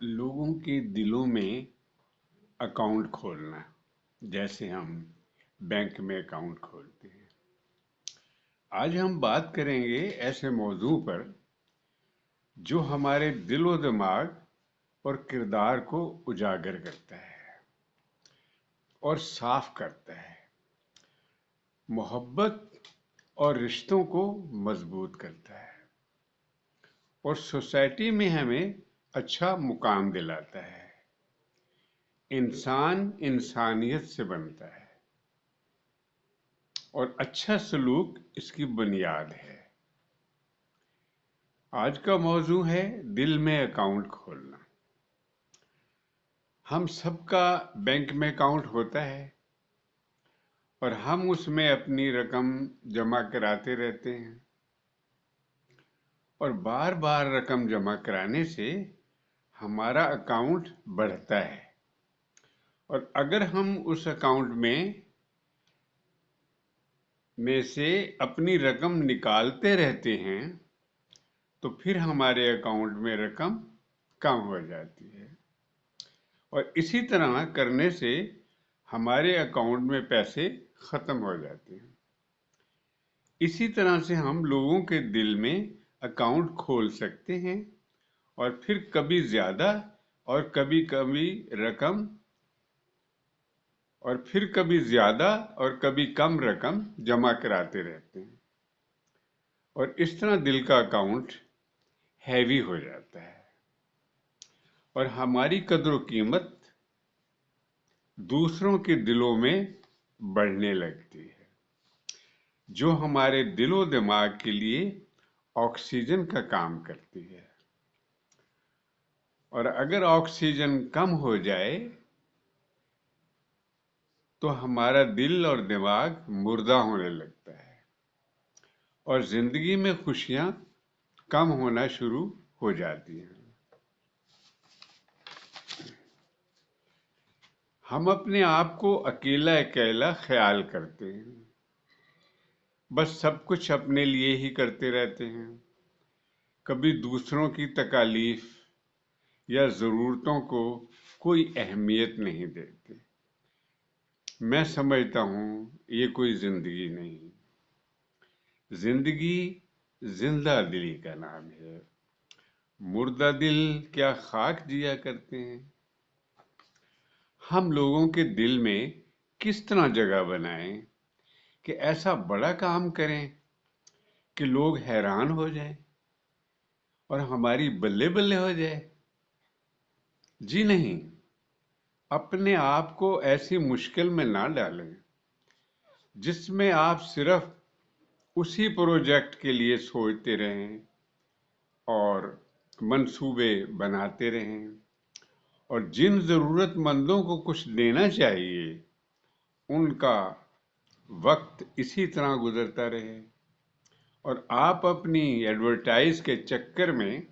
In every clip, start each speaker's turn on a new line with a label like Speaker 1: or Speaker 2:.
Speaker 1: लोगों के दिलों में अकाउंट खोलना, जैसे हम बैंक में अकाउंट खोलते हैं। आज हम बात करेंगे ऐसे मौजू पर जो हमारे दिलो दिमाग और किरदार को उजागर करता है और साफ करता है, मोहब्बत और रिश्तों को मजबूत करता है और सोसाइटी में हमें अच्छा मुकाम दिलाता है। इंसान इंसानियत से बनता है और अच्छा सलूक इसकी बुनियाद है। आज का मौजू है दिल में अकाउंट खोलना। हम सबका बैंक में अकाउंट होता है और हम उसमें अपनी रकम जमा कराते रहते हैं और बार बार रकम जमा कराने से हमारा अकाउंट बढ़ता है। और अगर हम उस अकाउंट में से अपनी रकम निकालते रहते हैं तो फिर हमारे अकाउंट में रकम कम हो जाती है और इसी तरह करने से हमारे अकाउंट में पैसे खत्म हो जाते हैं। इसी तरह से हम लोगों के दिल में अकाउंट खोल सकते हैं और फिर कभी ज्यादा और कभी कभी रकम और फिर कभी ज्यादा और कभी कम रकम जमा कराते रहते हैं और इस तरह दिल का अकाउंट हैवी हो जाता है और हमारी कद्र कीमत दूसरों के दिलों में बढ़ने लगती है, जो हमारे दिलो दिमाग के लिए ऑक्सीजन का काम करती है। और अगर ऑक्सीजन कम हो जाए तो हमारा दिल और दिमाग मुर्दा होने लगता है और जिंदगी में खुशियां कम होना शुरू हो जाती हैं। हम अपने आप को अकेला अकेला ख्याल करते हैं, बस सब कुछ अपने लिए ही करते रहते हैं, कभी दूसरों की तकालीफ या जरूरतों को कोई अहमियत नहीं देते। मैं समझता हूं ये कोई जिंदगी नहीं, जिंदगी जिंदा दिली का नाम है। मुर्दा दिल क्या खाक जिया करते हैं। हम लोगों के दिल में किस तरह जगह बनाएं कि ऐसा बड़ा काम करें कि लोग हैरान हो जाएं और हमारी बल्ले बल्ले हो जाए। जी नहीं, अपने आप को ऐसी मुश्किल में ना डालें जिसमें आप सिर्फ उसी प्रोजेक्ट के लिए सोचते रहें और मंसूबे बनाते रहें और जिन जरूरतमंदों को कुछ देना चाहिए उनका वक्त इसी तरह गुजरता रहे और आप अपनी एडवर्टाइज के चक्कर में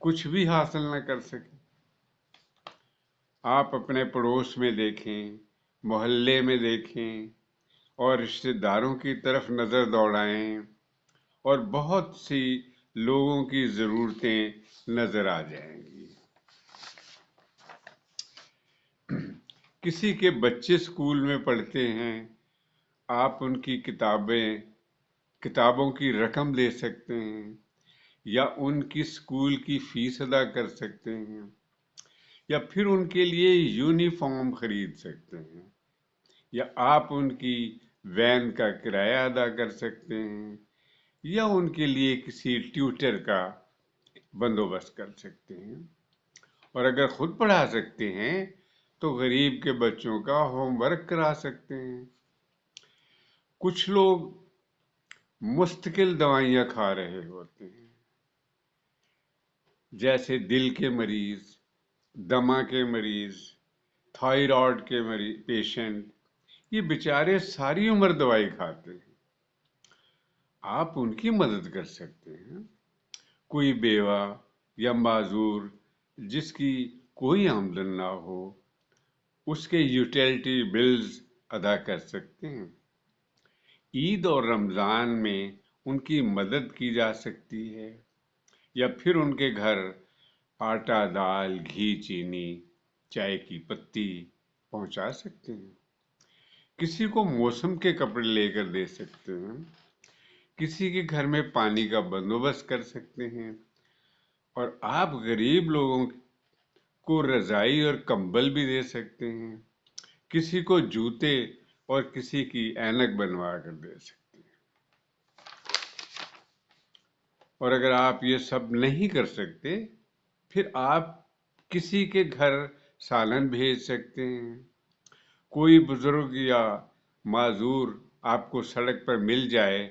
Speaker 1: कुछ भी हासिल न कर सकें। आप अपने पड़ोस में देखें, मोहल्ले में देखें और रिश्तेदारों की तरफ नजर दौड़ाएं और बहुत सी लोगों की जरूरतें नजर आ जाएंगी। किसी के बच्चे स्कूल में पढ़ते हैं, आप उनकी किताबों की रकम दे सकते हैं या उनकी स्कूल की फीस अदा कर सकते हैं या फिर उनके लिए यूनिफॉर्म खरीद सकते हैं या आप उनकी वैन का किराया अदा कर सकते हैं या उनके लिए किसी ट्यूटर का बंदोबस्त कर सकते हैं। और अगर खुद पढ़ा सकते हैं तो गरीब के बच्चों का होमवर्क करा सकते हैं। कुछ लोग मुस्तकिल दवाइयां खा रहे होते हैं, जैसे दिल के मरीज, दमा के मरीज, थायराइड के मरीज पेशेंट। ये बेचारे सारी उम्र दवाई खाते हैं, आप उनकी मदद कर सकते हैं। कोई बेवा या माजूर जिसकी कोई आमदन ना हो, उसके यूटिलिटी बिल्स अदा कर सकते हैं। ईद और रमजान में उनकी मदद की जा सकती है या फिर उनके घर आटा, दाल, घी, चीनी, चाय की पत्ती पहुंचा सकते हैं। किसी को मौसम के कपड़े लेकर दे सकते हैं। किसी के घर में पानी का बंदोबस्त कर सकते हैं। और आप गरीब लोगों को रजाई और कंबल भी दे सकते हैं। किसी को जूते और किसी की ऐनक बनवा कर दे सकते हैं। और अगर आप ये सब नहीं कर सकते, फिर आप किसी के घर सालन भेज सकते हैं। कोई बुजुर्ग या माजूर आपको सड़क पर मिल जाए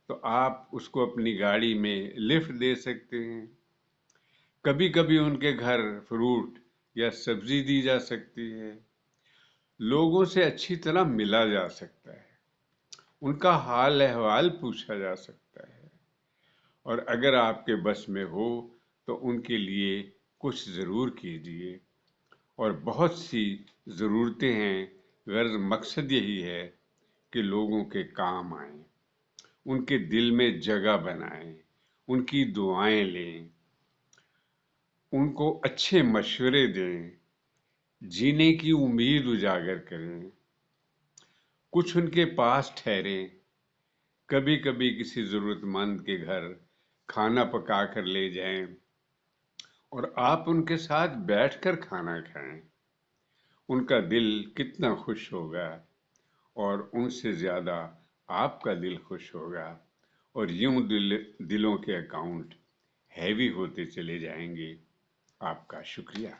Speaker 1: तो आप उसको अपनी गाड़ी में लिफ्ट दे सकते हैं। कभी कभी उनके घर फ्रूट या सब्जी दी जा सकती है। लोगों से अच्छी तरह मिला जा सकता है। उनका हाल अहवाल पूछा जा सकता है। और अगर आपके बस में हो तो उनके लिए कुछ ज़रूर कीजिए। और बहुत सी ज़रूरतें हैं, गर्ज मकसद यही है कि लोगों के काम आएं, उनके दिल में जगह बनाएं, उनकी दुआएं लें, उनको अच्छे मशवरे दें, जीने की उम्मीद उजागर करें, कुछ उनके पास ठहरें। कभी कभी किसी ज़रूरतमंद के घर खाना पका कर ले जाएं और आप उनके साथ बैठकर खाना खाएं। उनका दिल कितना खुश होगा और उनसे ज़्यादा आपका दिल खुश होगा। और यूं दिलों के अकाउंट हैवी होते चले जाएंगे। आपका शुक्रिया।